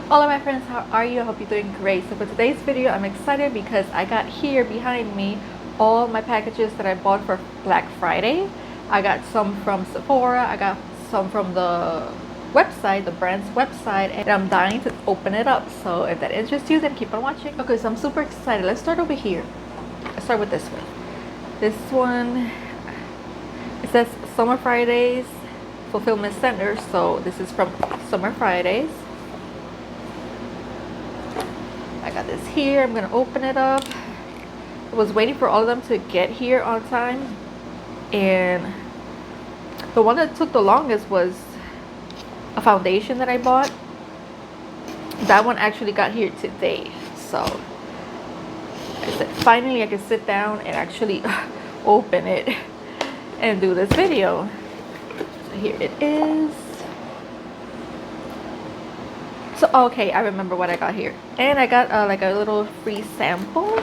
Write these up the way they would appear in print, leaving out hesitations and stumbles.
Hello my friends, how are you? I hope you're doing great. So for today's video, I'm excited because I got here behind me all my packages that I bought for Black Friday. I got some from Sephora, I got some from the website, the brand's website, and I'm dying to open it up. So if that interests you, then keep on watching. Okay, so I'm super excited. Let's start over here. Let's start with this one. This one, it says Summer Fridays Fulfillment Center. So this is from Summer Fridays. I got this here. I'm gonna open it up. I was waiting for all of them to get here on time, and the one that took the longest was a foundation that I bought. That one actually got here today, so I said finally I can sit down and actually open it and do this video. So here it is. So okay, I remember what I got here, and I got like a little free sample.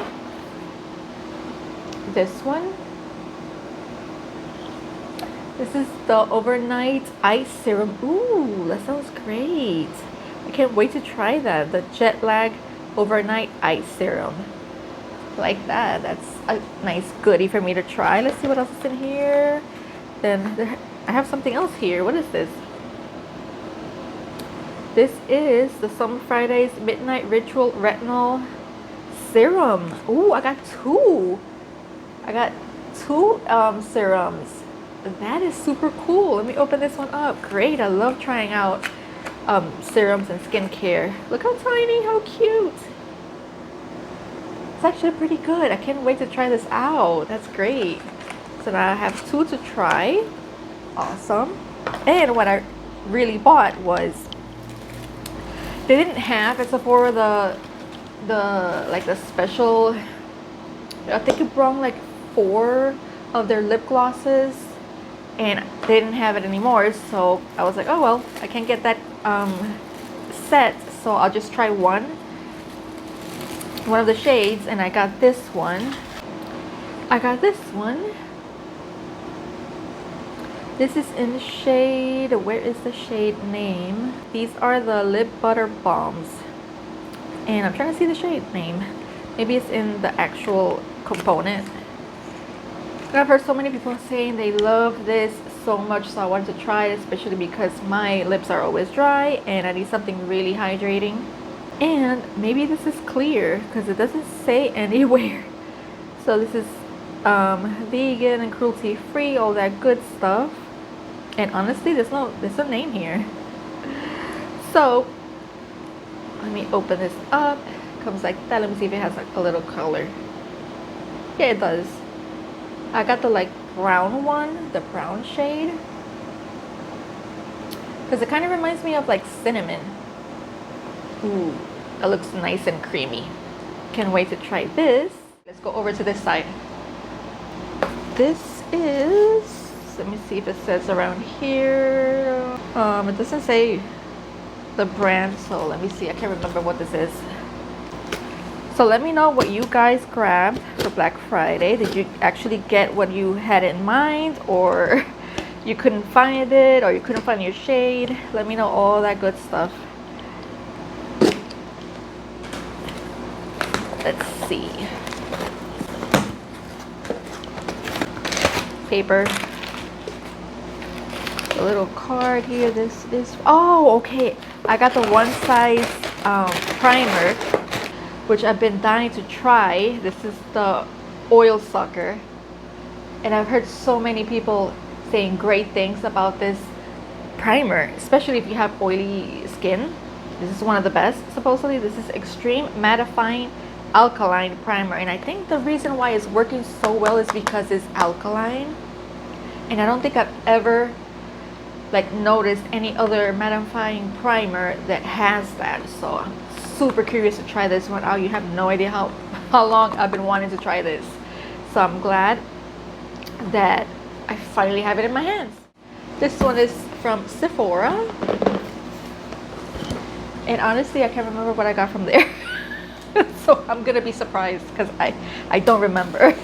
This one. This is the overnight ice serum. Ooh, that sounds great. I can't wait to try that. The jet lag overnight ice serum. Like that. That's a nice goodie for me to try. Let's see what else is in here. Then I have something else here. What is this? This is the Summer Fridays Midnight Ritual Retinol Serum. Ooh, I got two. I got two serums. That is super cool. Let me open this one up. Great. I love trying out serums and skincare. Look how tiny, how cute. It's actually pretty good. I can't wait to try this out. That's great. So now I have two to try. Awesome. And what I really bought was, they didn't have at Sephora the special, I think it brought like 4 of their lip glosses, and they didn't have it anymore. So I was like, oh well, I can't get that set, so I'll just try one of the shades, and I got this one. This is in shade, where is the shade name? These are the lip butter balms, and I'm trying to see the shade name. Maybe it's in the actual component. I've heard so many people saying they love this so much, so I wanted to try it, especially because my lips are always dry and I need something really hydrating. And maybe this is clear because it doesn't say anywhere. So this is vegan and cruelty free, all that good stuff. And honestly, there's no name here. So let me open this up. It comes like that. Let me see if it has like a little color. Yeah, it does. I got the like brown one, the brown shade, because it kind of reminds me of like cinnamon. Ooh, it looks nice and creamy. Can't wait to try this. Let's go over to this side. This is, let me see if it says around here. It doesn't say the brand, so let me see. I can't remember what this is. So let me know what you guys grabbed for Black Friday. Did you actually get what you had in mind, or you couldn't find it, or you couldn't find your shade? Let me know all that good stuff. Let's see. Paper. A little card here. This is, oh, okay. I got the one size primer, which I've been dying to try. This is the oil sucker, and I've heard so many people saying great things about this primer, especially if you have oily skin. This is one of the best, supposedly. This is Extreme Mattifying Alkaline Primer, and I think the reason why it's working so well is because it's alkaline, and I don't think I've ever like noticed any other mattifying primer that has that. So I'm super curious to try this one out. You have no idea how long I've been wanting to try this, so I'm glad that I finally have it in my hands. This one is from Sephora, and honestly I can't remember what I got from there. So I'm gonna be surprised because I don't remember.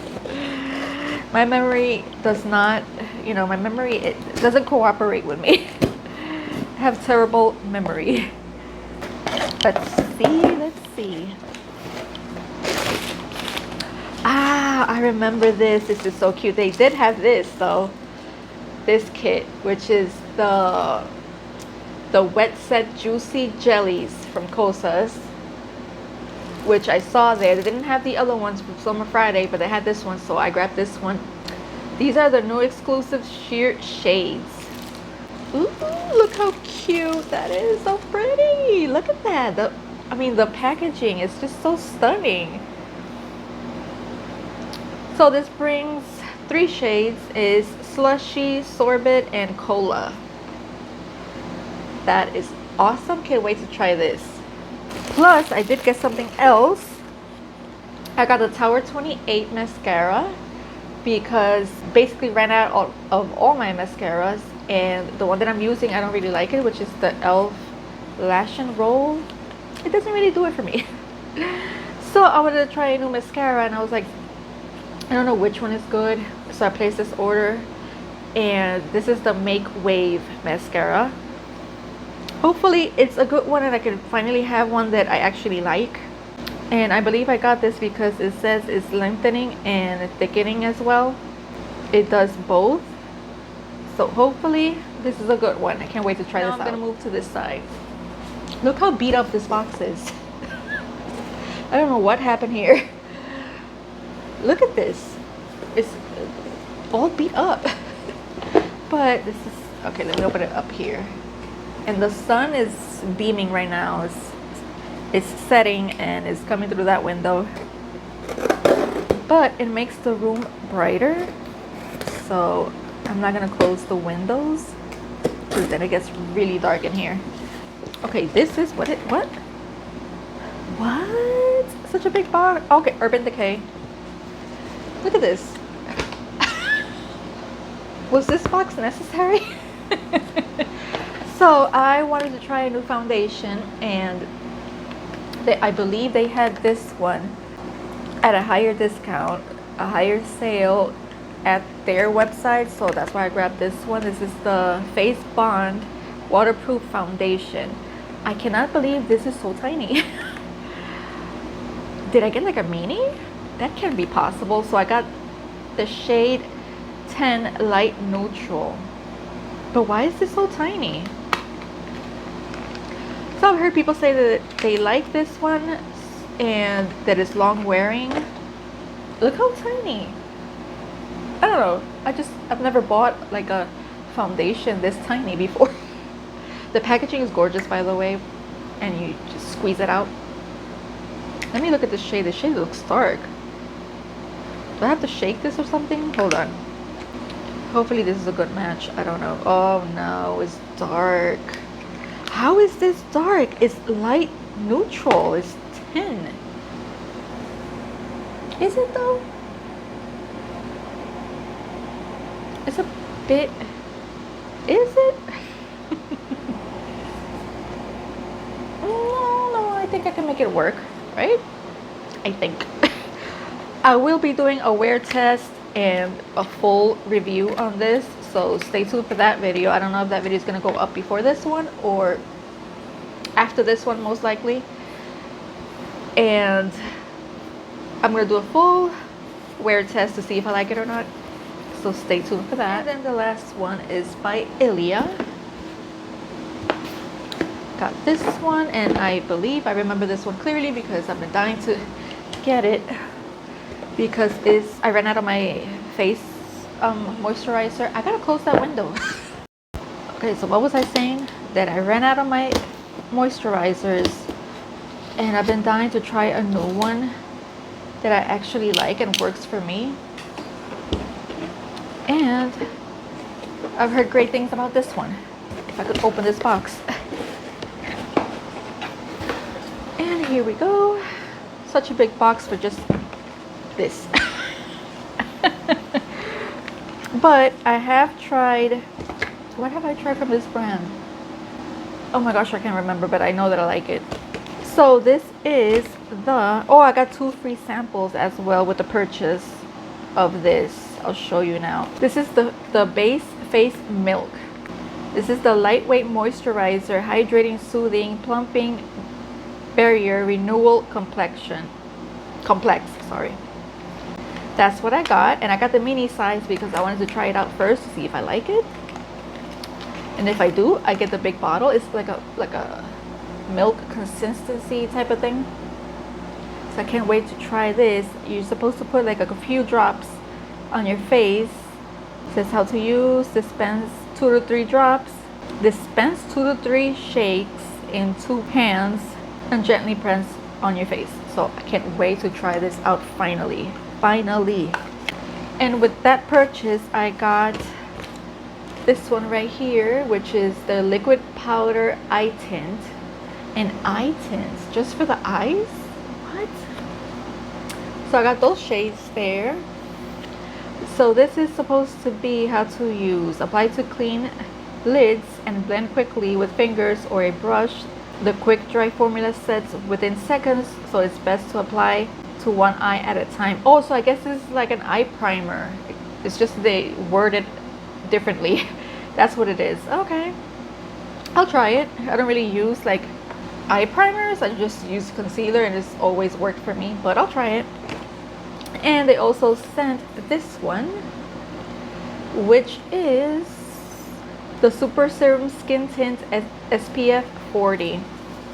My memory does not, my memory, it doesn't cooperate with me. I have terrible memory. Let's see. Ah, I remember this. This is so cute. They did have this though. This kit, which is the wet set juicy jellies from Kosas, which I saw there. They didn't have the other ones from Summer Friday, but they had this one, so I grabbed this one. These are the new exclusive sheer shades. Ooh, look how cute that is. So pretty. Look at that. The packaging is just so stunning. So this brings 3 shades, is slushy, sorbet, and cola. That is awesome. Can't wait to try this. Plus, I did get something else. I got the Tower 28 mascara because basically ran out of all my mascaras, and the one that I'm using, I don't really like it, which is the e.l.f. Lash and Roll. It doesn't really do it for me. So I wanted to try a new mascara, and I was like, I don't know which one is good. So I placed this order, and this is the Make Wave mascara. Hopefully it's a good one and I can finally have one that I actually like. And I believe I got this because it says it's lengthening and thickening as well. It does both. So hopefully this is a good one. I can't wait to try this out. I'm gonna move to this side. Look how beat up this box is. I don't know what happened here. Look at this. It's all beat up. But this is, okay, let me open it up here. And the sun is beaming right now. It's setting and it's coming through that window. But it makes the room brighter. So I'm not gonna close the windows because then it gets really dark in here. Okay, this is what? Such a big box. Okay, Urban Decay. Look at this. Was this box necessary? So I wanted to try a new foundation, and I believe they had this one at a higher discount, a higher sale at their website, so that's why I grabbed this one. This is the Face Bond Waterproof Foundation. I cannot believe this is so tiny. Did I get like a mini? That can be possible. So I got the shade 10 Light Neutral. But why is this so tiny? So I've heard people say that they like this one and that it's long wearing. Look how tiny. I don't know. I've never bought like a foundation this tiny before. The packaging is gorgeous, by the way, and you just squeeze it out. Let me look at the shade. The shade looks dark. Do I have to shake this or something? Hold on. Hopefully this is a good match. I don't know. Oh no, it's dark. How is this dark? It's light neutral. It's 10. Is it though? It's a bit. Is it? No, I think I can make it work, right? I think. I will be doing a wear test and a full review on this, so stay tuned for that video. I don't know if that video is going to go up before this one or after this one, most likely. And I'm going to do a full wear test to see if I like it or not, so stay tuned for that. And then the last one is by Ilia. Got this one, and I believe I remember this one clearly because I've been dying to get it, because I ran out of my face moisturizer. I gotta close that window. Okay, so what was I saying? That I ran out of my moisturizers, and I've been dying to try a new one that I actually like and works for me. And I've heard great things about this one. If I could open this box. And here we go. Such a big box for just this. But I have tried, what have I tried from this brand? Oh my gosh, I can't remember, but I know that I like it. So this is the, oh, I got 2 free samples as well with the purchase of this. I'll show you now. This is the Base Face Milk. This is the lightweight moisturizer, hydrating, soothing, plumping Barrier Renewal Complex, sorry. That's what I got, and I got the mini size because I wanted to try it out first to see if I like it. And if I do, I get the big bottle. It's like a milk consistency type of thing. So I can't wait to try this. You're supposed to put like a few drops on your face. It says how to use. Dispense 2 to 3 drops. Dispense 2 to 3 shakes in 2 hands and gently press on your face. So I can't wait to try this out finally. And with that purchase, I got this one right here, which is the liquid powder eye tint. And eye tints just for the eyes? What? So I got those shades there. So this is supposed to be how to use. Apply to clean lids and blend quickly with fingers or a brush. The quick dry formula sets within seconds, so it's best to apply to one eye at a time. Oh, so I guess this is like an eye primer. It's just they word it differently. That's what it is. Okay, I'll try it. I don't really use like eye primers. I just use concealer and it's always worked for me, but I'll try it. And they also sent this one, which is the Super Serum Skin Tint SPF 40.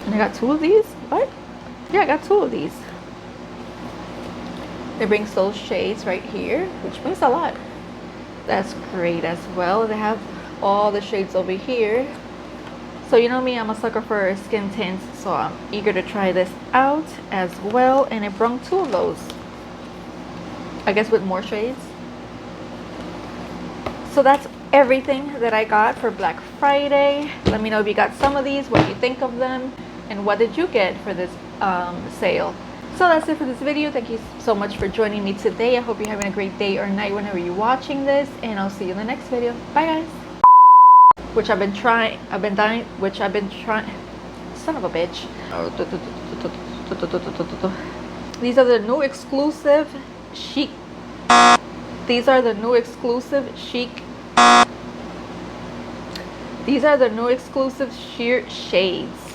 And I got 2 of these. What? Yeah, I got 2 of these. It brings those shades right here, which brings a lot. That's great as well. They have all the shades over here. So you know me, I'm a sucker for skin tints, so I'm eager to try this out as well. And it brought 2 of those, I guess, with more shades. So that's everything that I got for Black Friday. Let me know if you got some of these, what you think of them, and what did you get for this sale. So that's it for this video. Thank you so much for joining me today. I hope you're having a great day or night whenever you're watching this, and I'll see you in the next video. Bye guys. Which I've been trying, son of a bitch. These are the new exclusive chic. These are the new exclusive sheer shades.